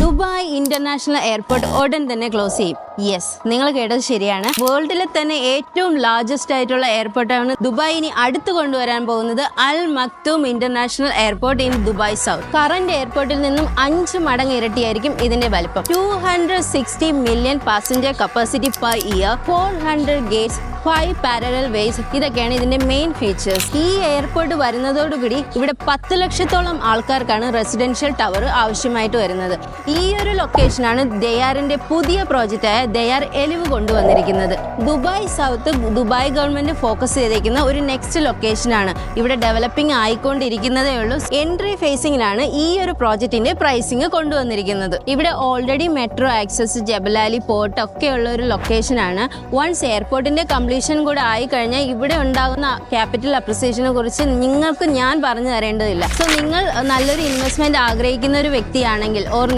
Dubai international airport ഉടൻ തന്നെ close ചെയ്യും. യെസ്, നിങ്ങൾ കേട്ടത് ശരിയാണ്. വേൾഡിലെ തന്നെ ഏറ്റവും ലാർജസ്റ്റ് ആയിട്ടുള്ള എയർപോർട്ടാണ് ദുബായ് ഇനി അടുത്ത് കൊണ്ടുവരാൻ പോകുന്നത് Al Maktoum international airport in Dubai south. Current എയർപോർട്ടിൽ നിന്നും 5 മടങ്ങ് ഇരട്ടിയായിരിക്കും ഇതിന്റെ വലിപ്പം. 260 million passenger capacity per year, 400 gates, 5 parallel ways. ഇതൊക്കെയാണ് ഇതിന്റെ മെയിൻ ഫീച്ചേഴ്സ്. ഈ എയർപോർട്ട് വരുന്നതോടുകൂടി ഇവിടെ 10 ലക്ഷത്തോളം ആൾക്കാർക്കാണ് റെസിഡൻഷ്യൽ ടവർ ആവശ്യമായിട്ട് വരുന്നത്. ഈ ഒരു ലൊക്കേഷനാണ് ദയാറിന്റെ പുതിയ പ്രോജക്റ്റായ ദയാർ എലിവ് കൊണ്ടുവന്നിരിക്കുന്നത്. Dubai south Dubai government focus ചെയ്തിരിക്കുന്ന ഒരു നെക്സ്റ്റ് ലൊക്കേഷനാണ്. ഇവിടെ ഡെവലപ്പിംഗ് ആയിക്കൊണ്ടിരിക്കുന്നതേ ഉള്ളൂ. എൻട്രി ഫേസിംഗിലാണ് ഈ ഒരു പ്രോജക്റ്റിന്റെ പ്രൈസിംഗ് കൊണ്ടുവന്നിരിക്കുന്നത്. ഇവിടെ already metro access, Jebel Ali port ഒക്കെ ഉള്ള ഒരു ലൊക്കേഷനാണ്. വൺസ് എയർപോർട്ടിന്റെ കംപ്ലീഷൻ കൂടെ ആയി കഴിഞ്ഞാൽ ഇവിടെ ഉണ്ടാകുന്ന ക്യാപിറ്റൽ അപ്രിസിയേഷനെ കുറിച്ച് നിങ്ങൾക്ക് ഞാൻ പറഞ്ഞു തരേണ്ടതില്ല. സോ നിങ്ങൾ നല്ലൊരു ഇൻവെസ്റ്റ്മെന്റ് ആഗ്രഹിക്കുന്ന ഒരു വ്യക്തിയാണെങ്കിൽ ഓർ